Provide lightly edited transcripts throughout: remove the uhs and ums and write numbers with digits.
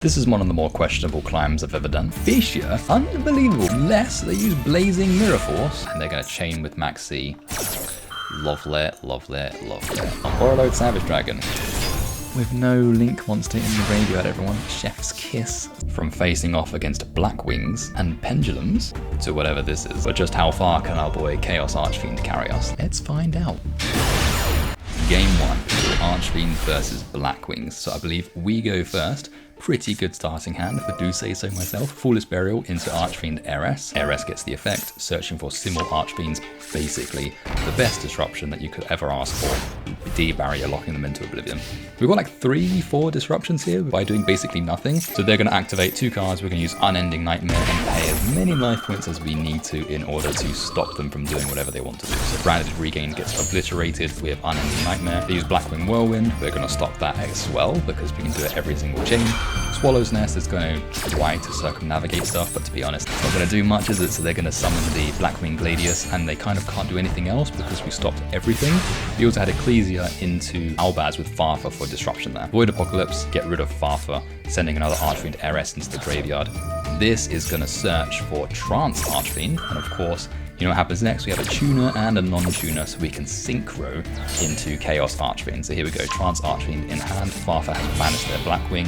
This is one of the more questionable climbs I've ever done. Fisher, unbelievable. Less, they use Blazing Mirror Force, and they're going to chain with Max C. Lovely, lovely, lovely. Overload Savage Dragon. With no Link Monster in the graveyard, everyone. Chef's Kiss. From facing off against Black Wings and Pendulums to whatever this is. But just how far can our boy Chaos Archfiend carry us? Let's find out. Game 1, Archfiend versus Black Wings. So I believe we go first. Pretty good starting hand, if I do say so myself. Foolish Burial into Archfiend RS. RS gets the effect, searching for Simul Archfiends, basically the best disruption that you could ever ask for. D-barrier, locking them into oblivion. We've got like 3-4 disruptions here by doing basically nothing. So they're going to activate 2 cards, we're going to use Unending Nightmare and pay as many life points as we need to in order to stop them from doing whatever they want to do. So Branded Regain gets obliterated with Unending Nightmare. They use Blackwing Whirlwind, we're going to stop that as well because we can do it every single chain. Swallow's Nest is going to try to circumnavigate stuff, but to be honest, it's not going to do much, is it? So they're going to summon the Blackwing Gladius, and they kind of can't do anything else because we stopped everything. We also had Ecclesia into Albaz with Farfa for disruption there. Void Apocalypse, get rid of Farfa, sending another Archfiend RS into the graveyard. This is going to search for Trance Archfiend, and of course, you know what happens next? We have a tuner and a non-tuner, so we can synchro into Chaos Archfiend. So here we go, Trance Archfiend in hand. Farfa has banished their Blackwing.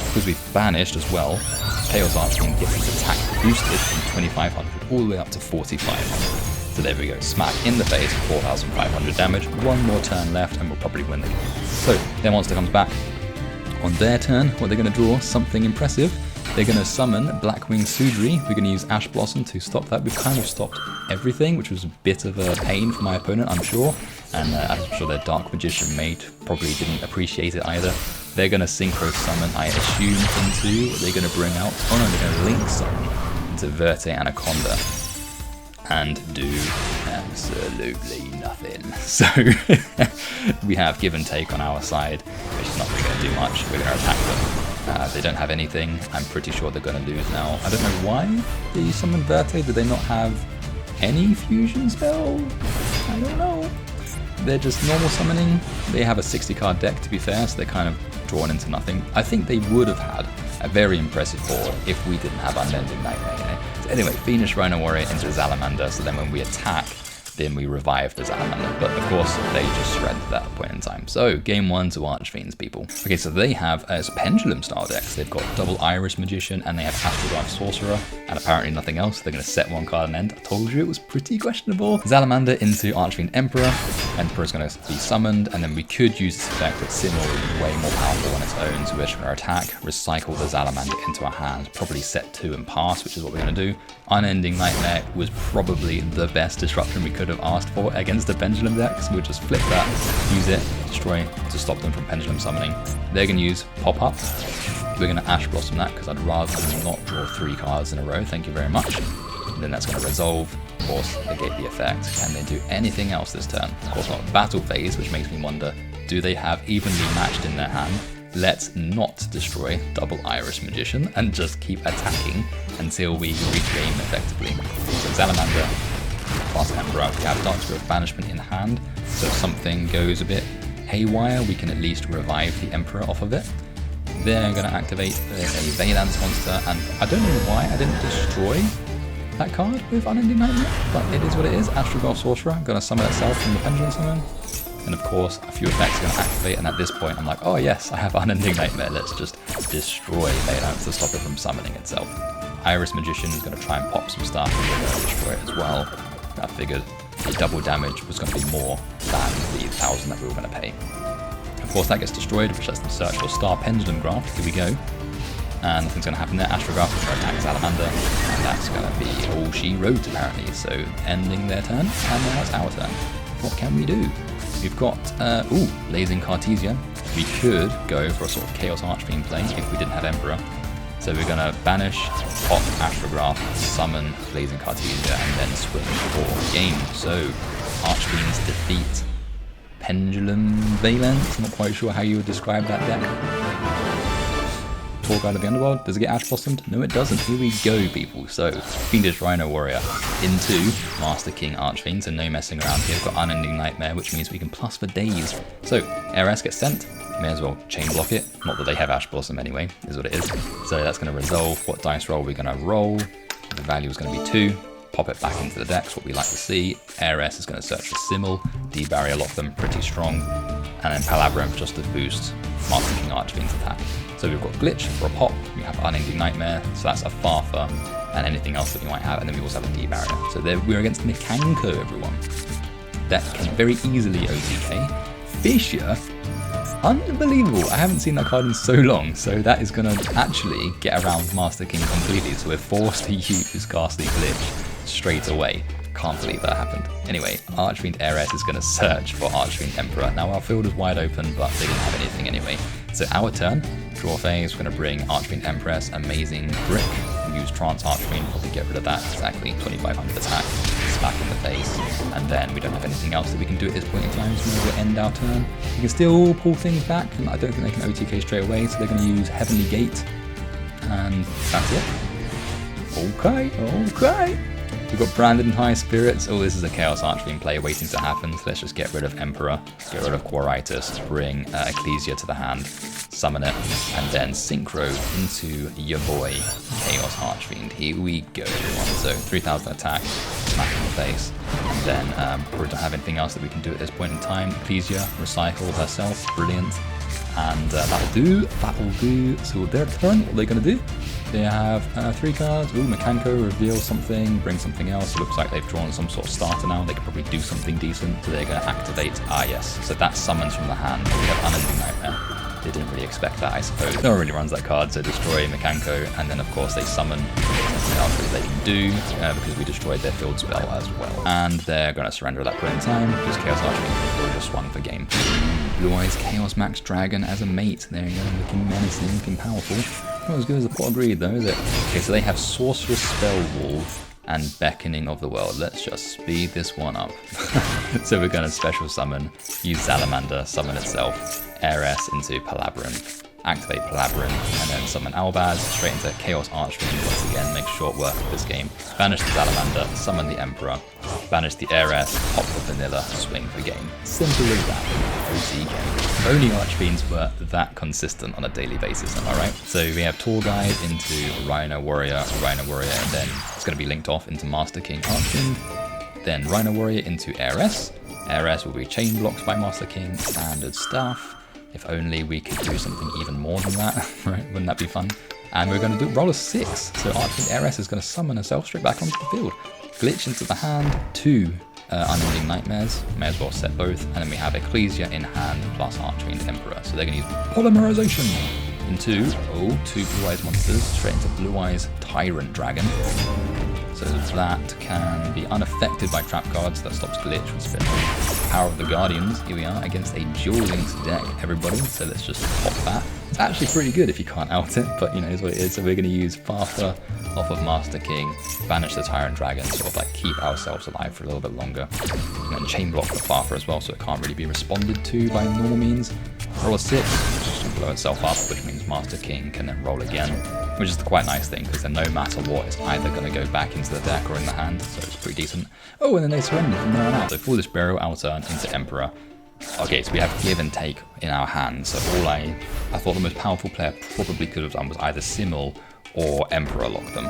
Because we've banished as well, Chaos Archfiend gets its attack boosted from 2500 all the way up to 4500. So there we go, smack in the face, 4500 damage. One more turn left and we'll probably win the game. So their monster comes back. On their turn, what they're going to draw, something impressive. They're going to summon Blackwing Sudri. We're going to use Ash Blossom to stop that. We've kind of stopped everything, which was a bit of a pain for my opponent, I'm sure. And I'm sure their Dark Magician mate probably didn't appreciate it either. They're going to Synchro Summon, I assume, into what they're going to bring out. Oh no, they're going to Link Summon into Verte Anaconda. And do absolutely nothing. So we have Give and Take on our side, which is not really going to do much. We're going to attack them. They don't have anything. I'm pretty sure they're going to lose now. I don't know why they summoned Verte. Do they not have any fusion spell? I don't know. They're just normal summoning. They have a 60 card deck, to be fair, so they're kind of drawn into nothing. I think they would have had a very impressive board if we didn't have Unending Nightmare, you know? So anyway, Fiendish Rhino Warrior into Salamander, so then when we attack, then we revive the Salamander. But of course, they just shredded that point in time. So, game 1 to Archfiends, people. Okay, so they have as Pendulum style decks. They've got double Iris Magician and they have Astrograph Sorcerer and apparently nothing else. They're going to set 1 card and end. I told you it was pretty questionable. Salamander into Archfiend Emperor. Emperor's going to be summoned, and then we could use this effect, but Simul is way more powerful on its own, so we're just going to attack, recycle the Salamander into our hand, probably set 2 and pass, which is what we're going to do. Unending Nightmare was probably the best disruption we could have asked for against the Pendulum deck, so we'll just flip that, use it, destroy to stop them from Pendulum summoning. They're going to use Pop-Up. We're going to Ash Blossom that because I'd rather not draw 3 cards in a row, thank you very much. And then that's going to resolve. Of course, they gave the effect. Can they do anything else this turn? Of course not. Battle Phase, which makes me wonder, do they have evenly matched in their hand? Let's not destroy double Iris Magician and just keep attacking until we regain effectively. So Salamander plus Emperor. We have Dark Spirit Banishment in hand, so if something goes a bit haywire, we can at least revive the Emperor off of it. They're going to activate a Valence monster, and I don't know why I didn't destroy that card with Unending Nightmare, but it is what it is. Astrograph Sorcerer, going to summon itself from the Pendulum Summon. And of course, a few effects are going to activate, and at this point I'm like, oh yes, I have Unending Nightmare, let's just destroy Valence to stop it from summoning itself. Iris Magician is going to try and pop some stuff, and we're going to destroy it as well. I figured the double damage was going to be more than the 1,000 that we were going to pay. Of course that gets destroyed, which lets them search for Star Pendulum Graft. Here we go. And nothing's going to happen there. Astrograph is going to attack Salamander, and that's going to be all she wrote apparently. So ending their turn, and now it's our turn. What can we do? We've got, Blazing Cartesia. We could go for a sort of Chaos Archfiend play if we didn't have Emperor. So we're going to banish, pop Astrograph, summon Blazing Cartesia, and then swing for game. So Archfiends defeat Pendulum Valence. Not quite sure how you would describe that deck. Tour Guide of the Underworld. Does it get Ash Blossomed? No, it doesn't. Here we go, people. So, Fiendish Rhino Warrior into Master King Archfiend, so no messing around here. We've got Unending Nightmare, which means we can plus for days. So, RS gets sent. May as well chain block it. Not that they have Ash Blossom anyway, is what it is. So that's going to resolve. What dice roll we're going to roll. The value is going to be 2. Pop it back into the decks, what we like to see. Heiress is going to search for Simmel. D-barrier lock them pretty strong. And then Palabyrinth just to boost Master King Archfiend's attack. So we've got Glitch for a pop. We have Unending Nightmare. So that's a Farfa and anything else that we might have. And then we also have a D-barrier. So we're against Mikanko, everyone. That can very easily OTK. Fisher, unbelievable. I haven't seen that card in so long, so that is going to actually get around Master King completely, so we're forced to use Ghastly Glitch straight away. Can't believe that happened. Anyway, Archfiend Heiress is going to search for Archfiend Emperor. Now our field is wide open, but they didn't have anything anyway. So our turn, draw phase, we're going to bring Archfiend Empress, Amazing Brick, use Trance Archfiend, probably get rid of that, exactly, 2500 attack, smack in the face, and then we don't have anything else that we can do at this point in time, so we'll end our turn. We can still pull things back, and I don't think they can OTK straight away, so they're going to use Heavenly Gate, and that's it. Okay. We've got Branded in High Spirits. Oh, this is a Chaos Archfiend play waiting to happen. So let's just get rid of Emperor, get rid of Quaritus, bring Ecclesia to the hand, summon it, and then Synchro into your boy, Chaos Archfiend. Here we go, everyone. So 3000 attack, smack in the face, and then probably don't have anything else that we can do at this point in time. Ecclesia, recycle herself, brilliant. And that'll do. So their turn, what are they going to do? They have 3 cards. Ooh, Mikanko, reveal something, bring something else. It looks like they've drawn some sort of starter now. They could probably do something decent. So they're going to activate. Ah, yes. So that summons from the hand. We have Unending Nightmare. They didn't really expect that, I suppose. No one really runs that card, so destroy Mikanko, and then of course they summon something else that they can do, because we destroyed their field spell as well. And they're going to surrender at that point in time, because Chaos Archfiend just swung for game. Blue Eyes Chaos Max Dragon as a mate. There you go, looking menacing, looking powerful. Not as good as the Pot of Greed though, is it? Okay, so they have Sorcerous Spell Wall and Beckoning of the World. Let's just speed this one up. So we're going to special summon, use Salamander, summon itself, Heiress into Palabyrinth, activate Palabyrinth, and then summon Albaz straight into Chaos Archfiend once again, make short work of this game. Banish the Salamander, summon the Emperor, banish the Heiress, pop the Vanilla, swing for game. Simple as that. OTK'ing. If only Archfiends were that consistent on a daily basis, am I right? So we have Tour Guide into Rhino Warrior, and then it's going to be linked off into Master King Archfiend, then Rhino Warrior into Heiress. Heiress will be chain blocks by Master King, standard stuff. If only we could do something even more than that, right? Wouldn't that be fun? And we're going to roll a 6. So Archfiend Heiress is going to summon herself straight back onto the field. Glitch into the hand, 2 Unending Nightmares. May as well set both. And then we have Ecclesia in hand plus Archfiend Emperor. So they're going to use Polymerization into 2 Blue Eyes monsters straight into Blue Eyes Tyrant Dragon. So that can be unaffected by trap cards. That stops Glitch with Spin. Power of the Guardians. Here we are against a Duel Links deck, everybody. So let's just pop that. It's actually pretty good if you can't out it, but you know, it's what it is. So we're going to use Farfa off of Master King, banish the Tyrant Dragon, sort of like keep ourselves alive for a little bit longer. And then chain block the Farfa as well, so it can't really be responded to by normal means. Roll a 6, just to blow itself up, which means Master King can then roll again, which is the quite nice thing, because then no matter what, it's either going to go back into the deck or in the hand, so it's pretty decent. Oh, and then they surrender from there on out. So Foolish Burial, our turn, into Emperor. Okay, so we have Give and Take in our hand, so all I thought the most powerful player probably could have done was either Simmel or Emperor lock them.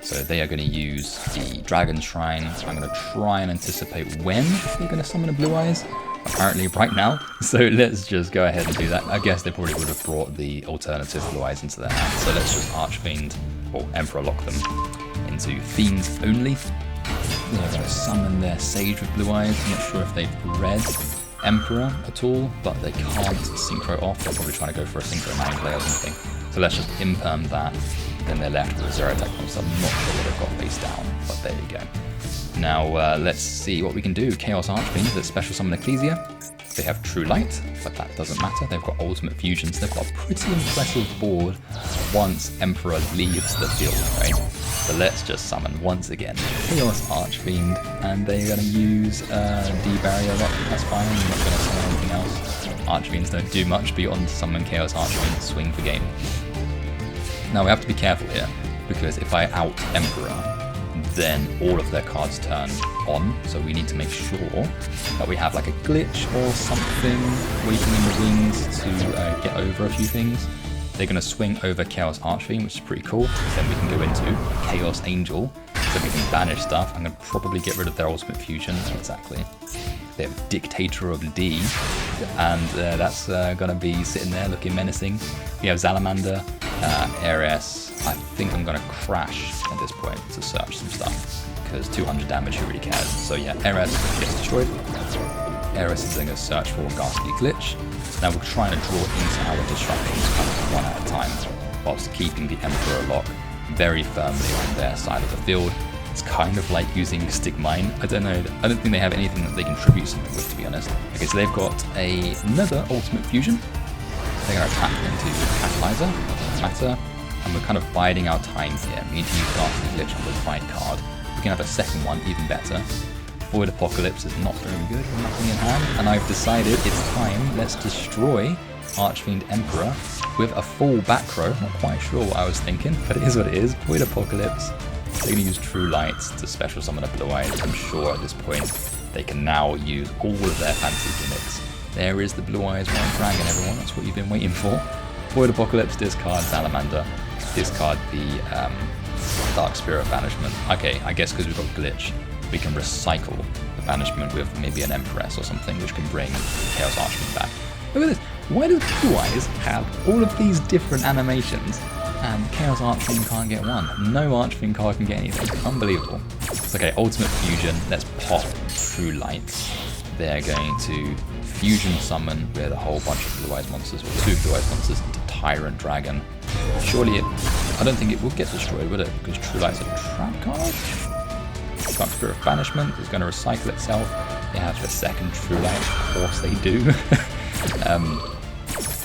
So they are going to use the Dragon Shrine. I'm going to try and anticipate when they're going to summon a Blue Eyes. Apparently right now. So let's just go ahead and do that. I guess they probably would have brought the alternative Blue Eyes into their hand. So let's just Archfiend or Emperor lock them into Fiends only. They're going to summon their Sage with Blue Eyes. I'm not sure if they've read Emperor at all, but they can't synchro off. They're probably trying to go for a synchro 9 play or something. So let's just imperm that. Then they're left with a 0 attack monster. I'm not sure what they've got face down, but there you go. Now let's see what we can do. Chaos Archfiend, let's special summon Ecclesia. They have True Light, but that doesn't matter. They've got Ultimate Fusion, so they've got a pretty impressive board once Emperor leaves the field, right? So let's just summon once again Chaos Archfiend, and they're going to use D-Barrier Lock. That's fine, I'm not going to summon anything else. Archfiends don't do much beyond summon Chaos Archfiend, swing for game. Now we have to be careful here, because if I out Emperor, then all of their cards turn on. So we need to make sure that we have like a glitch or something waiting in the wings to get over a few things. They're going to swing over Chaos Archfiend, which is pretty cool. Then we can go into Chaos Angel, so we can banish stuff. I'm going to probably get rid of their ultimate fusion. Exactly. They have Dictator of D, and that's going to be sitting there looking menacing. We have Salamander, Heiress. I think I'm going to crash at this point to search some stuff, because 200 damage, who really cares? So yeah, Heiress gets destroyed. Heiress is going to search for a Ghastly Glitch. Now we're trying to draw into our disruptions kind of one at a time, whilst keeping the Emperor lock very firmly on their side of the field. It's kind of like using Stigmine. I don't know, I don't think they have anything that they contribute something with, to be honest. Okay, so they've got another Ultimate Fusion. They're going to attack into Catalyzer, doesn't matter. And we're kind of biding our time here. We need to use Ghastly Glitch on the fight card. We can have a second one, even better. Void Apocalypse is not very good with nothing in hand, and I've decided it's time, let's destroy Archfiend Emperor with a full back row. Not quite sure what I was thinking, but it is what it is. Void Apocalypse. They're going to use True Lights to special summon a Blue Eyes. I'm sure at this point they can now use all of their fancy gimmicks. There is the Blue Eyes White Dragon, everyone. That's what you've been waiting for. Void Apocalypse, discard Salamander, discard the Dark Spirit Banishment. Okay, I guess because we've got Glitch, we can recycle the banishment with maybe an Empress or something, which can bring Chaos Archfiend back. Look at this. Why does Blue Eyes have all of these different animations and Chaos Archfiend can't get one? No Archfiend card can get anything. Unbelievable. It's okay, Ultimate Fusion. Let's pop True Lights. They're going to fusion summon with a whole bunch of Blue Eyes monsters, or 2 Blue Eyes monsters, into Tyrant Dragon. Surely I don't think it will get destroyed, will it? Because True Light's a trap card? Dark Spirit of Banishment is going to recycle itself. They have a second True Light, of course they do.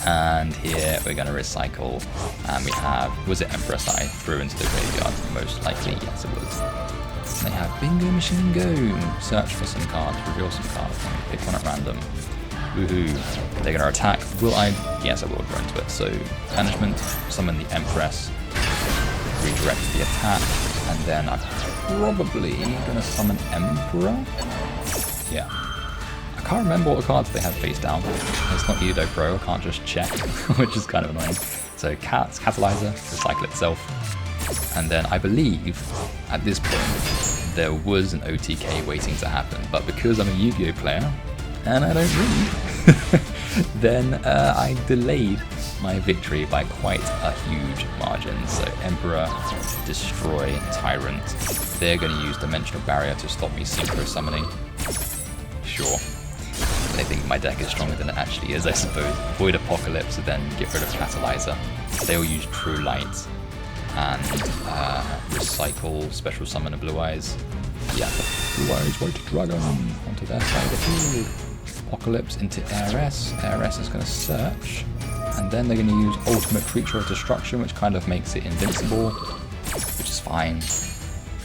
And here we're going to recycle, and we have, was it Empress that I threw into the graveyard? Most likely, yes it was. They have Bingo Machine Go, search for some cards, reveal some cards, pick one at random. Woohoo. They're going to attack. Will I? Yes, I will go into it. So, Banishment, summon the Empress, redirect the attack, and then I'm probably going to summon Emperor. Yeah. I can't remember what the cards they have face down. It's not Yugioh Pro, I can't just check, which is kind of annoying. So, Catalyzer, recycle itself. And then I believe, at this point, there was an OTK waiting to happen, but because I'm a Yu-Gi-Oh player, and I don't read, then I delayed my victory by quite a huge margin. So Emperor, destroy Tyrant. They're going to use Dimensional Barrier to stop me synchro summoning. Sure. They think my deck is stronger than it actually is, I suppose. Void Apocalypse, then get rid of Catalyzer. They'll use True Light and recycle special summon a Blue Eyes. Yeah, Blue Eyes White Dragon onto their side of the field. Apocalypse into Heiress. Heiress is going to search, and then they're going to use Ultimate Creature of Destruction, which kind of makes it invincible, which is fine.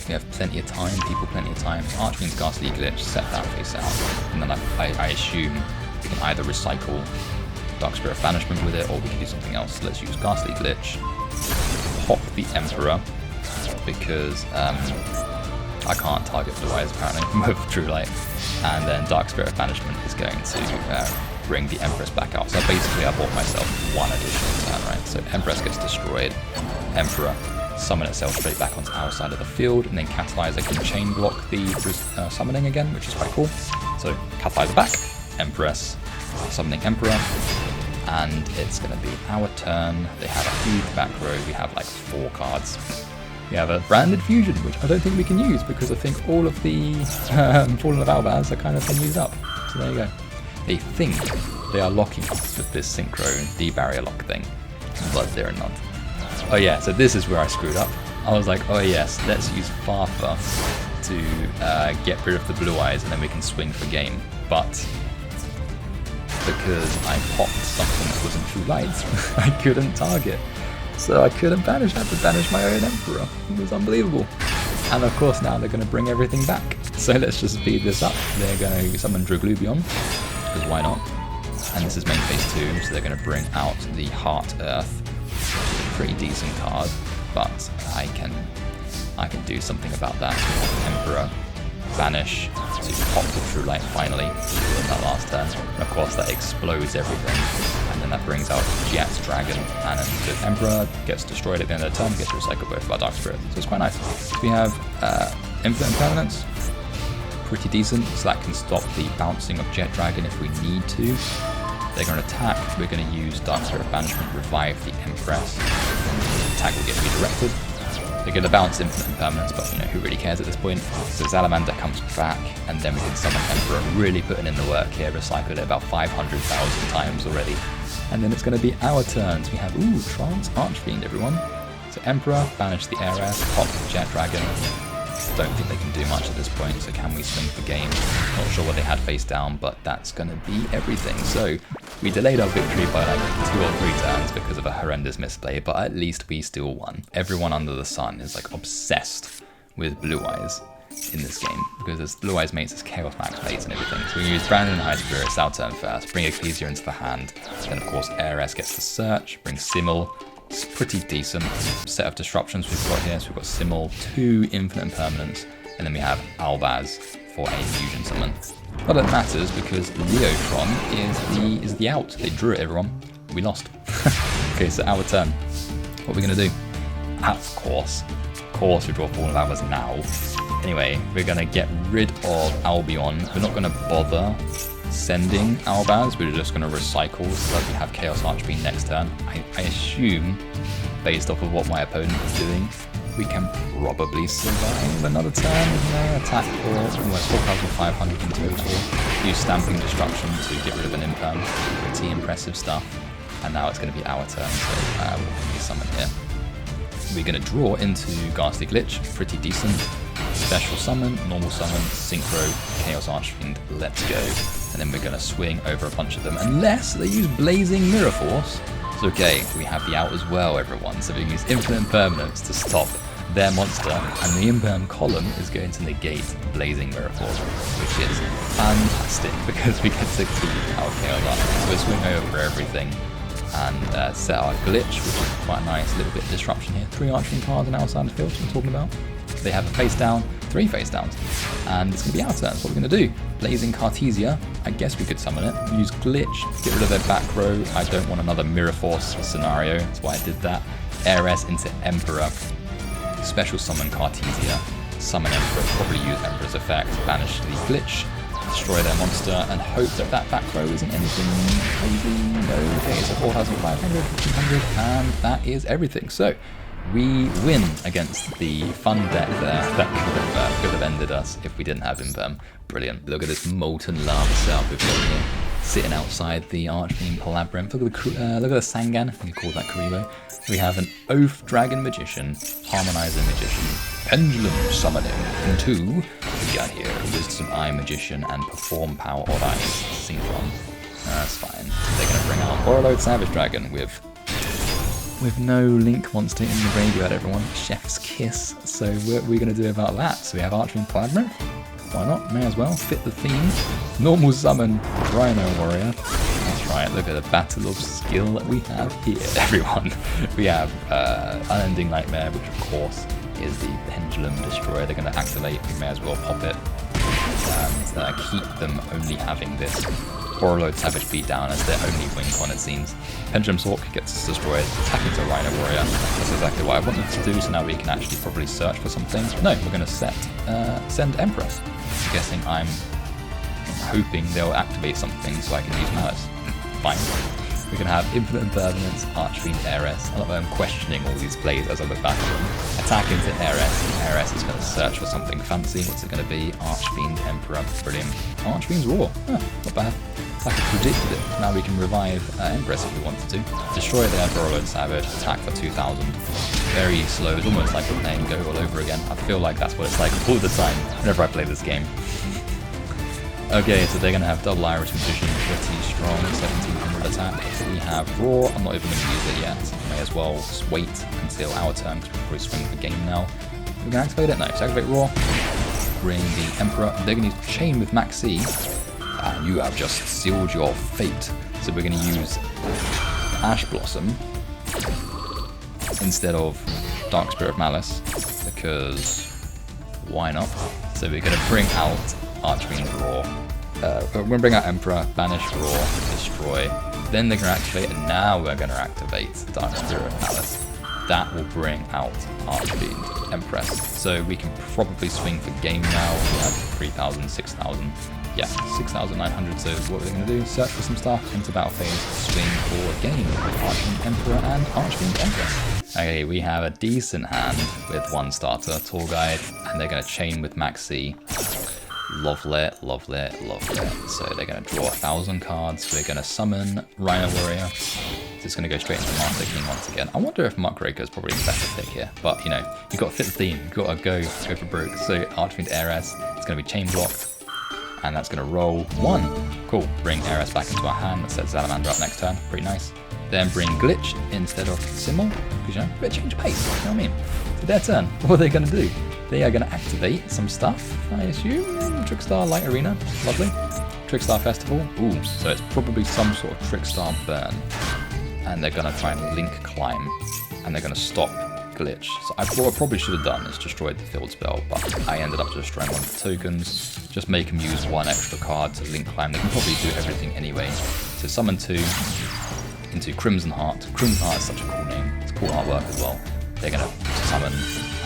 We have plenty of time, plenty of time. Archfiend's Ghastly Glitch, set that face out, and then I assume we can either recycle Dark Spirit Banishment with it, or we can do something else. Let's use Ghastly Glitch, pop the Emperor, because I can't target Blue Eyes apparently with True Light, and then Dark Spirit of Banishment is going to bring the Empress back out. So basically I bought myself one additional turn, right? So Empress gets destroyed, Emperor summon itself straight back onto our side of the field, and then Catalyzer can chain block the summoning again, which is quite cool. So Catalyzer back, Empress summoning Emperor, and it's going to be our turn. They have a huge back row, we have like 4 cards. We have a Branded Fusion, which I don't think we can use because I think all of the Fallen of Albaz are kind of been used up. So there you go. They think they are locking us with this Synchro D-Barrier lock thing, but they're not. Oh yeah, so this is where I screwed up. I was like, oh yes, let's use Farfa to get rid of the Blue Eyes and then we can swing for game. But because I popped something that wasn't True Lights, I couldn't target. So I couldn't banish, I had to banish my own Emperor. It was unbelievable. And of course now they're going to bring everything back. So let's just speed this up. They're going to summon Draglubion, because why not? And this is main phase 2, so they're going to bring out the Heart Earth, which is a pretty decent card, but I can I can do something about that. Emperor, banish to pop the True Light finally in that last turn. And of course that explodes everything. And then that brings out Jet's Dragon, and then the Emperor gets destroyed at the end of the turn, gets to recycle both of our Dark Spirits. So it's quite nice. So we have Infinite Impermanence, pretty decent, so that can stop the bouncing of Jet Dragon if we need to. They're going to attack, we're going to use Dark Spirit Banishment, revive the Empress, and the attack will get redirected. They're going to bounce Infinite Impermanence, but you know, who really cares at this point? So Salamander comes back, and then we can summon Emperor, really putting in the work here, recycled it about 500,000 times already. And then it's going to be our turns. We have, Chaos Archfiend, everyone. So Emperor, banish the Heiress, pop Jet Dragon. Don't think they can do much at this point, so can we swing for game? Not sure what they had face down, but that's going to be everything. So we delayed our victory by like 2 or 3 turns because of a horrendous misplay, but at least we still won. Everyone under the sun is like obsessed with Blue Eyes in this game, because there's Blue Eyes mates, there's Chaos Max mates and everything. So we use Brandon and High Spirits, our turn first, bring Ecclesia into the hand, then of course Heiress gets the search, bring Simul. It's pretty decent set of disruptions we've got here. So we've got Simul, 2 Infinite Impermanence, and then we have Albaz for a fusion summon. Not that it matters because Leotron is the out. They drew it, everyone. We lost. Okay, so our turn. What are we gonna do? Of course we draw Fallen of Albaz now. Anyway, we're gonna get rid of Albion. We're not gonna bother sending Albaz, we're just going to recycle so that we have Chaos Archfiend next turn. I assume, based off of what my opponent is doing, we can probably survive another turn. Attack for almost 4,500 in total. Use Stamping Destruction to get rid of an Imperm. Pretty impressive stuff. And now it's going to be our turn, so we'll be summoned here. We're going to draw into Ghastly Glitch, pretty decent. Special summon, normal summon, synchro, Chaos Archfiend, let's go. And then we're going to swing over a bunch of them, unless they use Blazing Mirror Force. It's okay, we have the out as well, everyone. So we can use Infinite Impermanence to stop their monster, and the Imperm column is going to negate Blazing Mirror Force, which is fantastic because we get to keep our Chaos Archfiend. So we'll swing over everything and set our glitch, which is quite nice. A little bit of disruption here. 3 Archfiend cards on our side of the field, what I'm talking about. They have a face down, 3 face downs, and it's going to be our turn. So what we're going to do? Blazing Cartesia, I guess we could summon it. Use Glitch, get rid of their back row. I don't want another Mirror Force scenario, that's why I did that. Heiress into Emperor, special summon Cartesia, summon Emperor, probably use Emperor's effect, banish the Glitch, destroy their monster, and hope that that back row isn't anything crazy. No, okay, so 4,500, 1,500, and that is everything. So we win against the fun deck there that could have ended us if we didn't have Imperm. Brilliant. Look at this molten lava setup we've got here, sitting outside the Archfiend Labyrinth. Look at the Sangan, we call that Karibo. We have an Oath Dragon Magician, Harmonizer Magician, Pendulum Summoning into, we got here, Wisdom Eye Magician, and Perform Power or Ice Synchron. That's fine. They're going to bring out Orlode Savage Dragon with no Link monster in the graveyard, everyone. Chef's Kiss. So what are we going to do about that? So we have Archfiend Labyrinth. Why not? May as well. Fit the theme. Normal summon Rhino Warrior. That's right. Look at the battle of skill that we have here, everyone. We have Unending Nightmare, which of course is the Pendulum Destroyer. They're going to activate. We may as well pop it and keep them only having this Orlode Savage Beatdown as their only win con, it seems. Pendulum Hawk gets destroyed, attack into Rhino Warrior. That's exactly what I wanted to do, so now we can actually probably search for something. No, we're going to send Empress. I'm guessing I'm hoping they'll activate something so I can use Malice. Fine. We're going to have Infinite Impermanence, Archfiend, Heiress. I love that I'm questioning all these plays as I look back at them. Attack into Heiress. Heiress is going to search for something fancy. What's it going to be? Archfiend, Emperor. Brilliant. Archfiend's Roar. Not bad. Like I predicted it. Now we can revive Empress if we wanted to. Destroy the Orlode Savage. Attack for 2,000. Very slow. It's almost like we're playing Go all over again. I feel like that's what it's like all the time whenever I play this game. Okay, so they're going to have double Irish Magician, pretty strong, 1700 attack. We have Roar, I'm not even going to use it yet. May as well just wait until our turn, because we'll probably swing the game now. We're going to activate it? No, so activate Roar, bring the Emperor. They're going to use Chain with Maxi, and you have just sealed your fate. So we're going to use Ash Blossom instead of Dark Spirit of Malice, because why not? So we're going to bring out Archfiend Raw. We're going to bring out Emperor, banish Raw, destroy. Then they're going to activate, and now we're going to activate Dark Spirit of Malice. That will bring out Archfiend Empress. So we can probably swing for game now. We have 3,000, 6,000. Yeah, 6,900. So what we're going to do, search for some stuff, enter battle phase, swing for game. Archfiend Emperor and Archfiend Empress. Okay, we have a decent hand with one starter, Tour Guide, and they're going to chain with Max C. Lovely, lovely, lovely. So they're going to draw 1,000 cards. We're going to summon Rhino Warrior. It's going to go straight into Master King once again. I wonder if Muckraker is probably the better pick here. But, you know, you've got to fit the theme. You've got to go for broke. So Archfiend Heiress, it's going to be chain blocked. And that's going to roll 1. Cool. Bring Heiress back into our hand. Let's set Salamander up next turn. Pretty nice. Then bring Glitch instead of Simmel. Because, you know, a bit of change pace. You know what I mean? So their turn. What are they going to do? They are going to activate some stuff, I assume. Trickstar Light Arena. Lovely. Trickstar Festival. Ooh, so it's probably some sort of Trickstar Burn. And they're going to try and link climb. And they're going to stop Glitch. So what I probably should have done is destroyed the field spell, but I ended up destroying one of the tokens. Just make them use one extra card to link climb. They can probably do everything anyway. So summon 2 into Crimson Heart. Crimson Heart is such a cool name. It's cool artwork as well. They're going to summon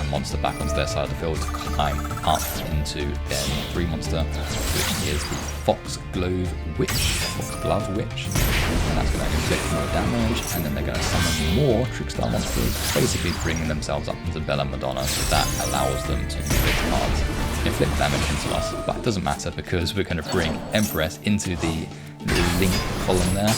a monster back onto their side of the field to climb up into their 3 monster, which is the Foxglove Witch. Foxglove Witch. And that's going to inflict more damage, and then they're going to summon more Trickstar monsters, basically bringing themselves up into Bella Madonna, so that allows them to inflict damage into us. But it doesn't matter because we're going to bring Empress into the little link column there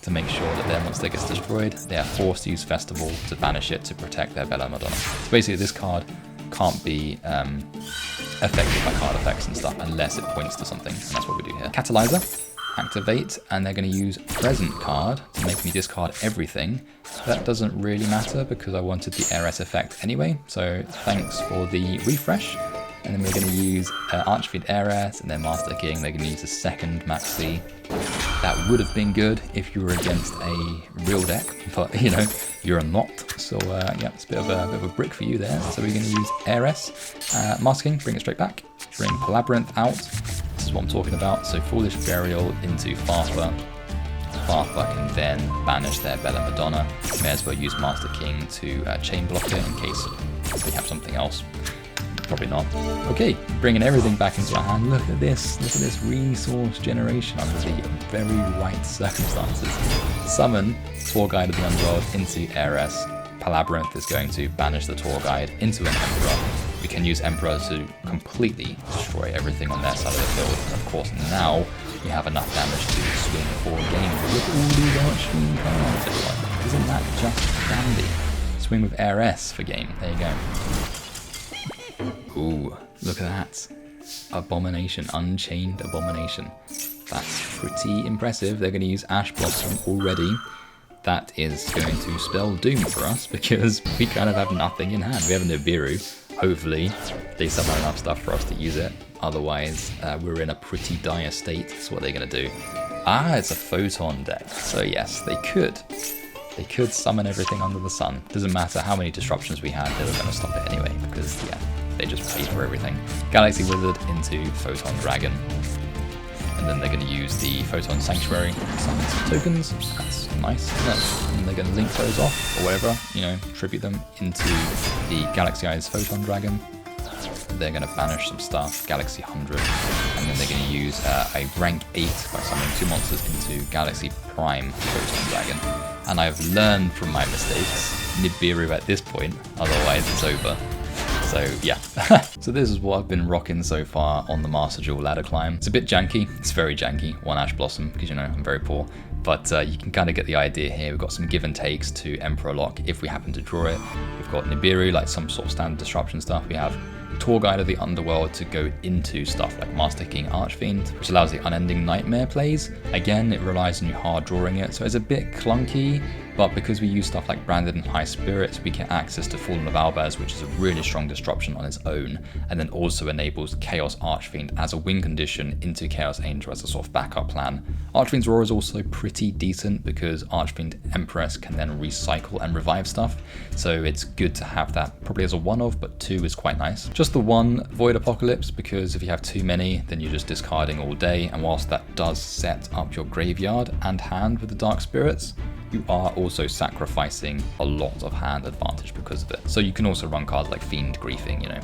to make sure that their monster gets destroyed. They are forced to use Festival to banish it to protect their Bella Madonna. So basically this card can't be affected by card effects and stuff unless it points to something, and that's what we do here. Catalyzer, activate, and they're going to use Present card to make me discard everything. That doesn't really matter because I wanted the Heiress effect anyway, so thanks for the refresh. And then we're going to use Archfiend Heiress and then Master King. They're going to use a second Max C. That would have been good if you were against a real deck, but you know, you're not. So yeah, it's a bit of a brick for you there. So we're going to use Heiress, Master King, bring it straight back. Bring Labyrinth out. This is what I'm talking about. So Foolish Burial into Farfa. Farfa can then banish their Bella Madonna. May as well use Master King to chain block it in case we have something else. Probably not. Okay, bringing everything back into our hand. Look at this resource generation under the very right circumstances. Summon Tour Guide of the Underworld into Heiress. Labyrinth is going to banish the Tour Guide into an Emperor. We can use Emperor to completely destroy everything on their side of the field. Of course, now we have enough damage to swing for game. Look at all these Archfiend cards, everyone. Isn't that just dandy? Swing with Heiress for game. There you go. Ooh, look at that. Abomination, Unchained Abomination. That's pretty impressive. They're going to use Ash Blossom already. That is going to spell doom for us because we kind of have nothing in hand. We have a Nibiru. Hopefully they summon enough stuff for us to use it. Otherwise, we're in a pretty dire state. That's what they're going to do. Ah, it's a Photon deck. So yes, they could. They could summon everything under the sun. Doesn't matter how many disruptions we had, they were going to stop it anyway because, yeah, they just paid for everything. Galaxy Wizard into Photon Dragon. And then they're going to use the Photon Sanctuary to summon some tokens. That's nice. And they're going to link those off, or whatever, you know, tribute them into the Galaxy Eyes Photon Dragon. They're going to banish some stuff, Galaxy 100. And then they're going to use a rank 8 by summoning 2 monsters into Galaxy Prime Photon Dragon. And I've learned from my mistakes. Nibiru at this point, otherwise it's over. So yeah, so this is what I've been rocking so far on the Master Duel ladder climb. It's a bit janky, it's very janky, one Ash Blossom, because you know, I'm very poor. But you can kind of get the idea here. We've got some give and takes to Emperor lock if we happen to draw it. We've got Nibiru, like some sort of standard disruption stuff. We have Tour Guide of the Underworld to go into stuff like Master King Archfiend, which allows the Unending Nightmare plays. Again, it relies on you hard drawing it, so it's a bit clunky, but because we use stuff like Branded and High Spirits, we get access to Fallen of Albaz, which is a really strong disruption on its own, and then also enables Chaos Archfiend as a win condition into Chaos Angel as a sort of backup plan. Archfiend's Roar is also pretty decent because Archfiend Empress can then recycle and revive stuff, so it's good to have that probably as a one-of, but two is quite nice. Just the one Void Apocalypse, because if you have too many, then you're just discarding all day, and whilst that does set up your graveyard and hand with the Dark Spirits, you are also sacrificing a lot of hand advantage because of it. So you can also run cards like Fiend Griefing, you know.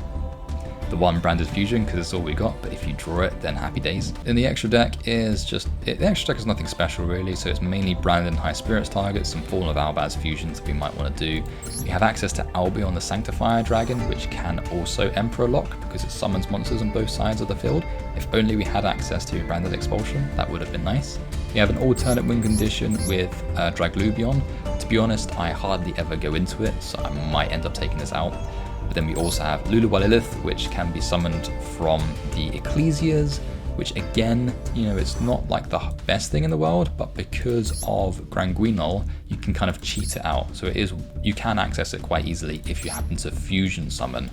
The one Branded Fusion, because it's all we got, but if you draw it, then happy days. And the extra deck is the extra deck is nothing special really, so it's mainly Branded and High Spirits targets, some Fallen of Albaz fusions that we might want to do. We have access to Albion the Sanctifier Dragon, which can also Emperor lock, because it summons monsters on both sides of the field. If only we had access to Branded Expulsion, that would have been nice. We have an alternate win condition with Draglubion. To be honest, I hardly ever go into it, so I might end up taking this out. But then we also have Luluwa Lilith, which can be summoned from the Ecclesias, which again, you know, it's not like the best thing in the world, but because of Granguinol, you can kind of cheat it out. So it is, you can access it quite easily if you happen to fusion summon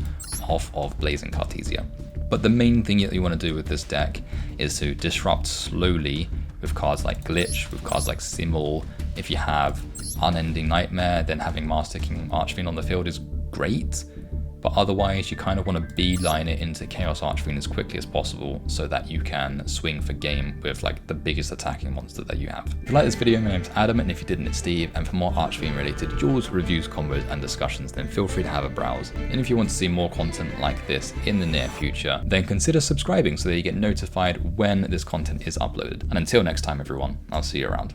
off of Blazing Cartesia. But the main thing that you want to do with this deck is to disrupt slowly with cards like Glitch, with cards like Simul. If you have Unending Nightmare, then having Master King Archfiend on the field is great. But otherwise, you kind of want to beeline it into Chaos Archfiend as quickly as possible so that you can swing for game with like the biggest attacking monster that you have. If you like this video, my name's Adam, and if you didn't, it's Steve. And for more Archfiend related duels, reviews, combos, and discussions, then feel free to have a browse. And if you want to see more content like this in the near future, then consider subscribing so that you get notified when this content is uploaded. And until next time, everyone, I'll see you around.